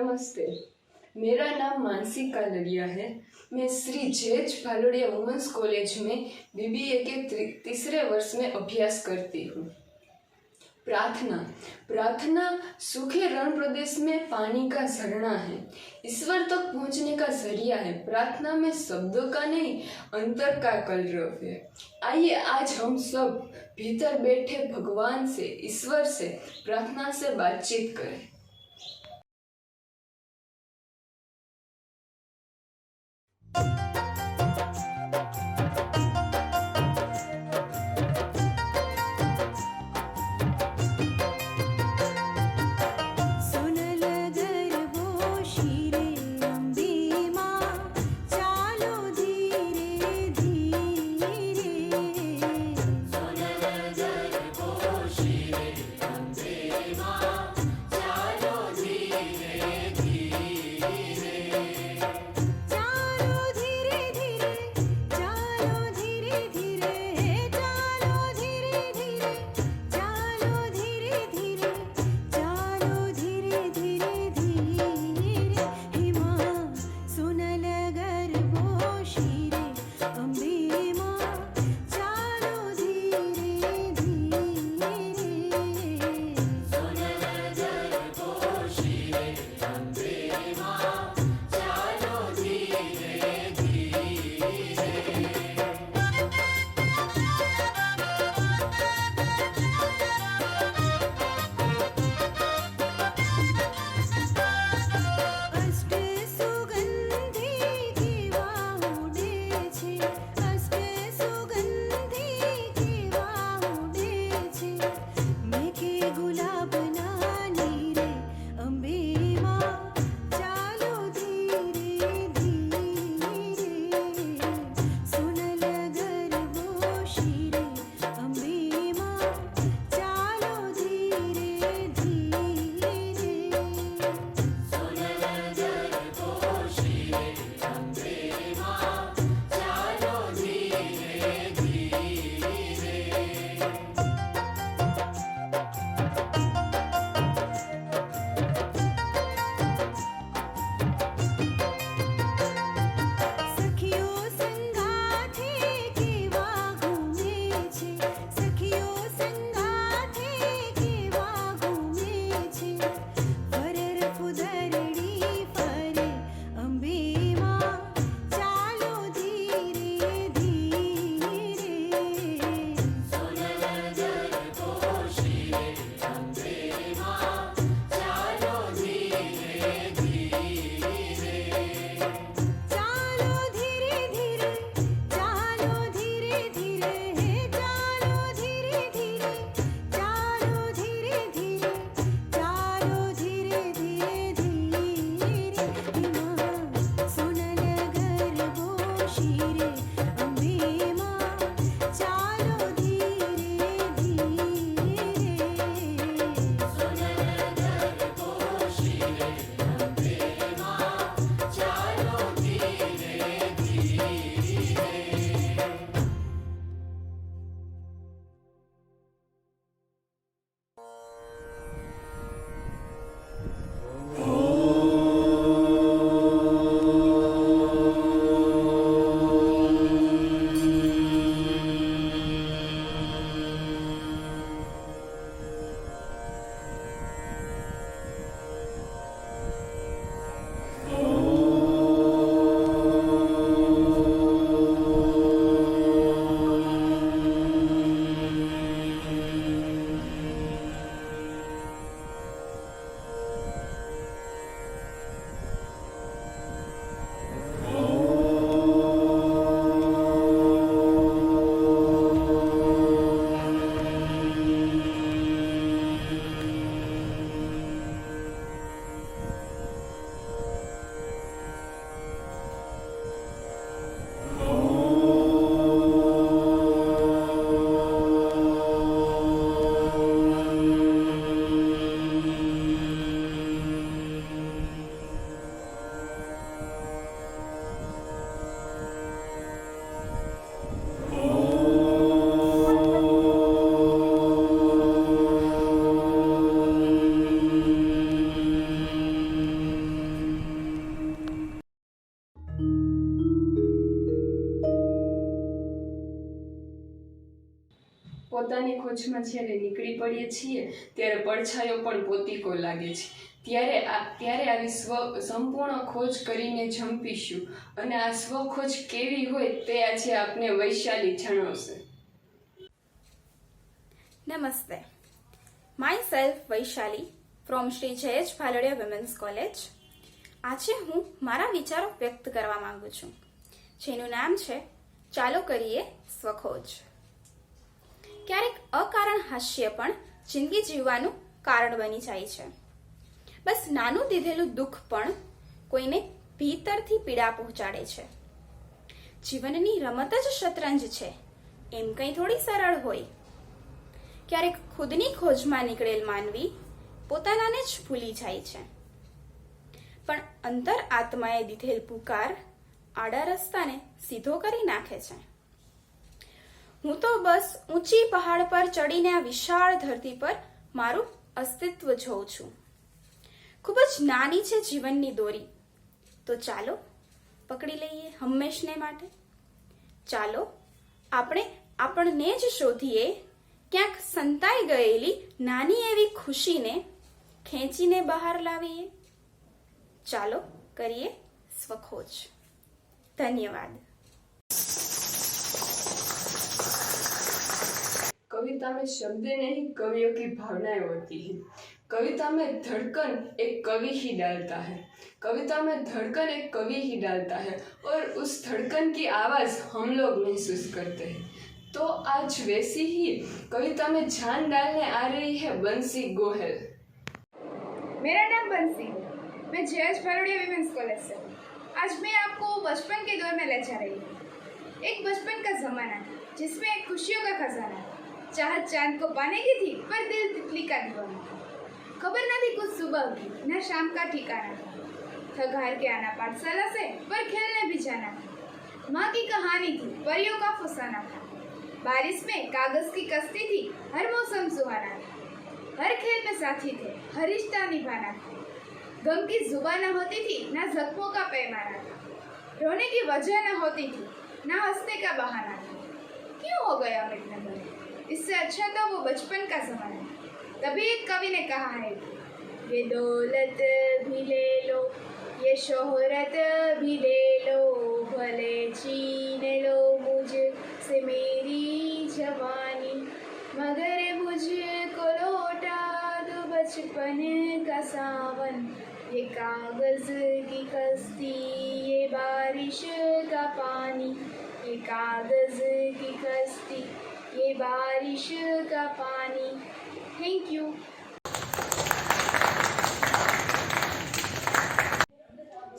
नमस्ते। मेरा नाम मानसी कालरिया है। मैं श्री जेज भालोड़िया वुमेंस कॉलेज में बीबीए के तीसरे वर्ष में अभ्यास करती हूँ। प्रार्थना सूखे रण प्रदेश में पानी का झरना है, ईश्वर तक पहुँचने का जरिया है। प्रार्थना में शब्दों का नहीं, अंतर का कलरव है। आइए आज हम सब भीतर बैठे भगवान से, ईश्वर से, प्रार्थना से बातचीत करें। પોતાની ખોજમાં જ્યારે નીકળી પડીએ છીએ ત્યારે પડછાયો પણ પોતીકો લાગે છે. ત્યારે આવી સંપૂર્ણ ખોજ કરીને ઝંપીશું અને આ સ્વખોજ કેવી હોય તે આજે આપને વૈશાલી જણાવશે. Namaste. Myself Vaishali from Sri Jayesh Bhalodia Women's College. આજે હું મારા વિચારો વ્યક્ત કરવા માંગુ છું, જેનું નામ છે ચાલો કરીએ સ્વખોજ. ક્યારેક અકારણ હાસ્ય પણ જિંદગી જીવવાનું કારણ બની જાય છે. બસ નાનું દીધેલું દુઃખ પણ કોઈને ભીતરથી પીડા પહોંચાડે છે. જીવનની રમત જ શતરંજ છે, એમ કંઈ થોડી સરળ હોય. ક્યારેક ખુદની ખોજમાં નીકળેલ માનવી પોતાનાને જ ભૂલી જાય છે, પણ અંતર આત્માએ દીધેલ પુકાર આડા રસ્તાને સીધો કરી નાખે છે. હું તો બસ ઊંચી પહાડ પર ચડીને આ વિશાળ ધરતી પર મારું અસ્તિત્વ જોઉં છું. ખૂબ જ નાની છે જીવનની દોરી, તો ચાલો પકડી લઈએ હંમેશને માટે. ચાલો આપણે આપણને જ શોધીએ, ક્યાંક સંતાઈ ગયેલી નાની એવી ખુશીને ખેંચીને બહાર લાવીએ. ચાલો કરીએ સ્વખોજ. ધન્યવાદ. कविता में शब्द नहीं कवियों की भावनाएं होती है. कविता में धड़कन एक कवि ही डालता है. कविता में धड़कन एक कवि ही डालता है और उस धड़कन की आवाज हम लोग महसूस करते हैं. तो आज वैसी ही कविता में जान डालने आ रही है बंसी गोहल. मेरा नाम बंसी, मैं जयेश भरोड़िया विमेंस कॉलेज से. आज मैं आपको बचपन के दौर में ले जा रही हूँ. एक बचपन का जमाना जिसमें एक खुशियों का खजाना. चाहत चांद को पाने की थी पर दिल तितली का दीवाना. खबर न थी कुछ सुबह की न शाम का ठिकाना था. थक हार के आना पाठशाला से पर खेलने भी जाना था. माँ की कहानी थी परियों का फसाना था. बारिश में कागज की कश्ती थी हर मौसम सुहाना था. हर खेल में साथी थे हर रिश्ता निभाना था. गम की जुबान न होती थी न जख्मों का पैमाना था. रोने की वजह न होती थी न हंसने का बहाना था. क्यों हो गया मिटने भरे, इससे अच्छा तो वो बचपन का जमाना. तभी एक कवि ने कहा है, ये दौलत भी ले लो ये शोहरत भी ले लो, भले छीन लो मुझसे मेरी जवानी, मगर मुझको लौटा दो बचपन का सावन. ये कागज की कश्ती ये बारिश का पानी, ये कागज की कश्ती ये बारिश का पानी. Thank you.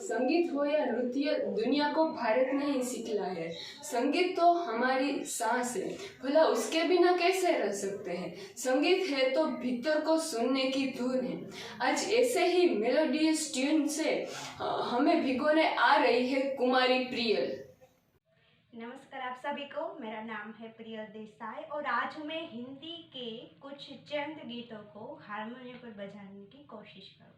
संगीत हो या नृत्य दुनिया को भारत ने ही सिखला है. संगीत तो हमारी सांस है, भला उसके बिना कैसे रह सकते हैं. संगीत है तो भीतर को सुनने की धुन है. आज ऐसे ही मेलोडियस ट्यून से हमें भिगोने आ रही है कुमारी प्रियल. नमस्कार आप सभी को. मेरा नाम है प्रियल देसाई और आज मैं हिंदी के कुछ चंद गीतों को हारमोनियम पर बजाने की कोशिश करूँगी.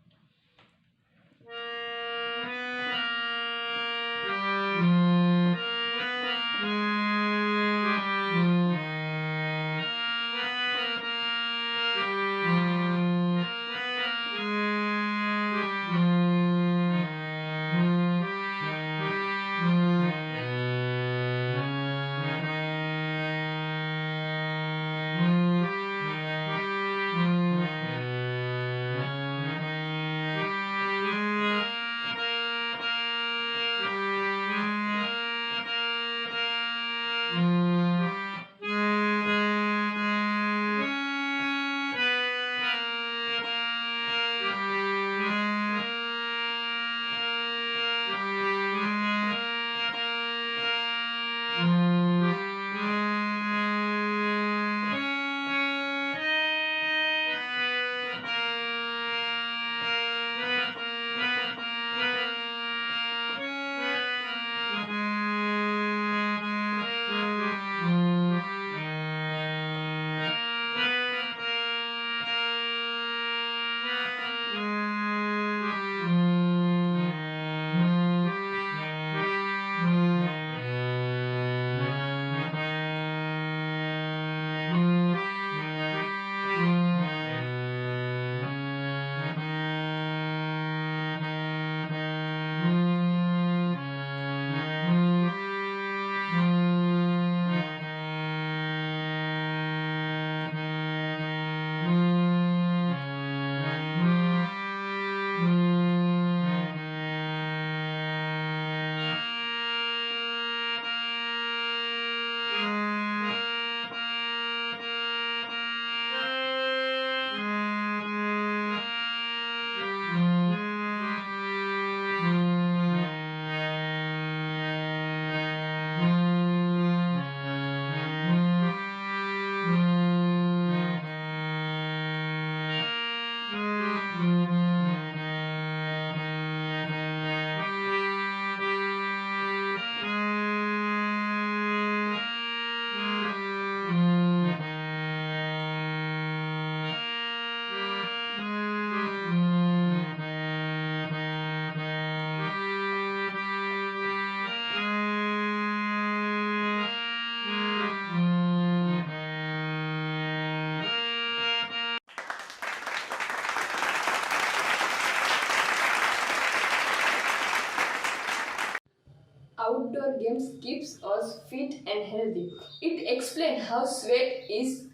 outdoor games keeps us fit and healthy. It explains how sweat is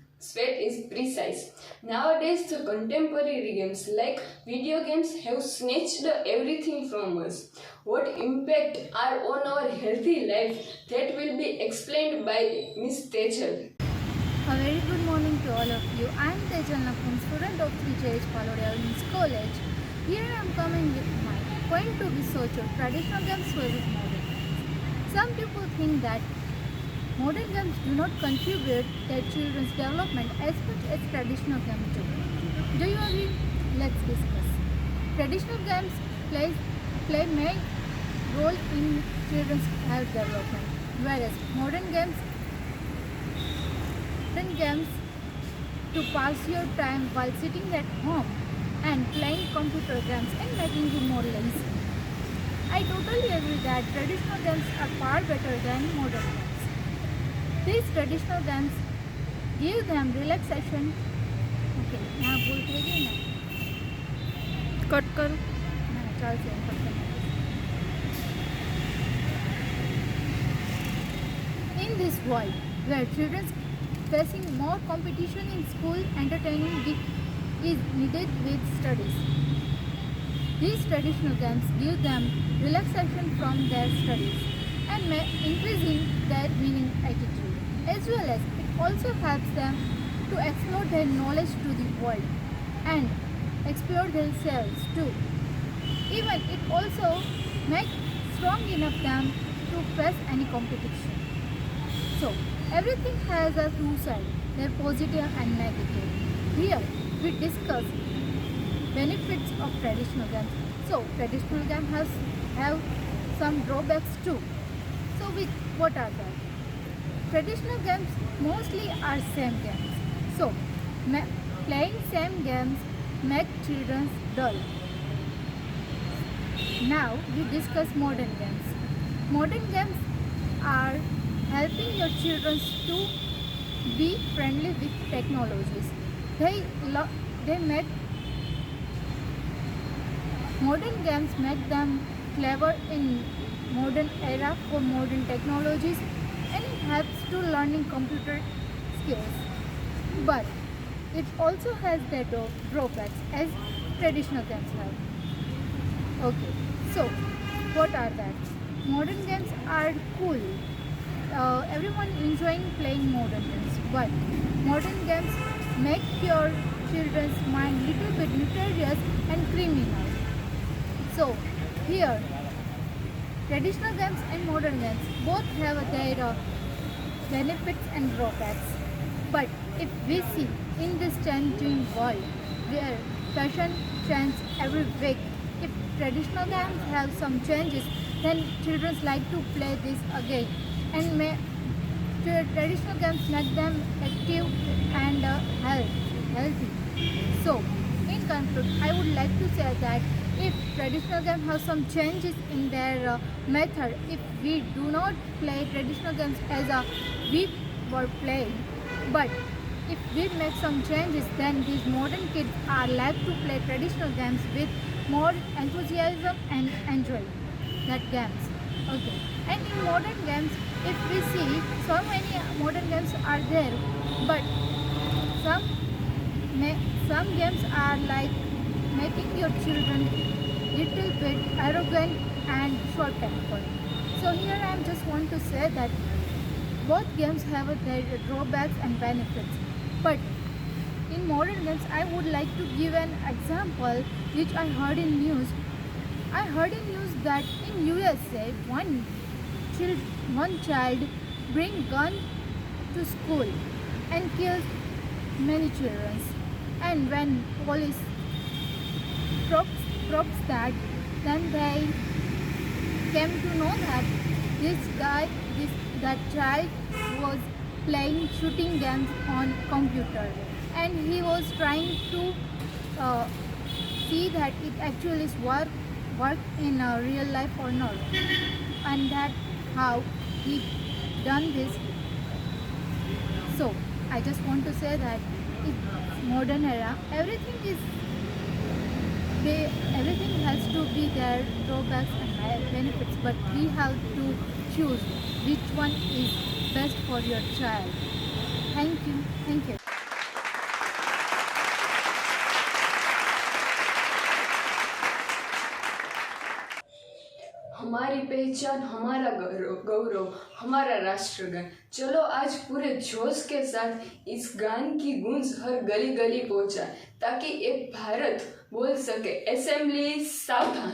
precise. Nowadays, the contemporary games like video games have snatched everything from us. What impact are on our healthy life? That will be explained by Miss Tejal. A very good morning to all of you. I am Tejal Nakun, student of 3JH Palodia Women's College. Here I am coming with my point to research of traditional games versus modern games. Some people think that modern games do not contribute their children's development as much as traditional games do. Do you agree? Let's discuss. Traditional games play main role in children's health development, whereas modern games to pass your time while sitting at home and playing computer games and making you more lazy. I totally agree that traditional games are far better than modern games. These traditional games give them relaxation. Okay, यहाँ भूल गई ना cut કરું ना चल से cut करना In this world where children facing more competition in school, entertaining is needed with studies. These traditional games give them relaxation from their studies and may increasing their winning attitude, as well as it also helps them to explore their knowledge to the world and explore themselves too. Even it also makes strong enough them to face any competition. So everything has a two sides, their positive and negative. Here we discuss benefits of traditional games. So traditional games have some drawbacks too. So what are that? Traditional games mostly are same games. So playing same games make children dull. Now we discuss modern games. Modern games are helping your children to be friendly with technologies. They make modern games make them clever in modern era for modern technologies and it helps to learning computer skills. But it also has their drawbacks as traditional games have. Okay, so what are that? Modern games are cool. Everyone enjoying playing modern games, but modern games make your children's mind little bit nefarious and criminal. So here, traditional games and modern games both have their benefits and drawbacks. But if we see in this changing world where fashion changes every week, if traditional games have some changes, then children like to play this again. And traditional games make them active and healthy. So, in conclusion, I would like to say that if traditional games have some changes in their method, if we do not play traditional games as we were playing, but if we make some changes, then these modern kids are like to play traditional games with more enthusiasm and enjoy that games. Okay, and in modern games, if we see so many modern games are there, but some games are like making your children little bit arrogant and short-tempered. So here I just want to say that both games have their drawbacks and benefits. But in modern games, I would like to give an example which I heard in news. I heard in news that in USA, one child bring gun to school and kills many children. And when police probes that, then they came to know that that child was playing shooting games on computer, and he was trying to see that it actually work in real life or not, and that how he done this. So I just want to say that in modern era everything is everything has to be their drawbacks and benefits, but we have to choose which one is best for your child. Thank you. हमारी पहचान, हमारा गौरव, हमारा राष्ट्रगान। चलो आज पूरे जोश के साथ इस गान की गूंज हर गली गली पहुंचाए, ताकि एक भारत बोल सके, असेंबली सावधान।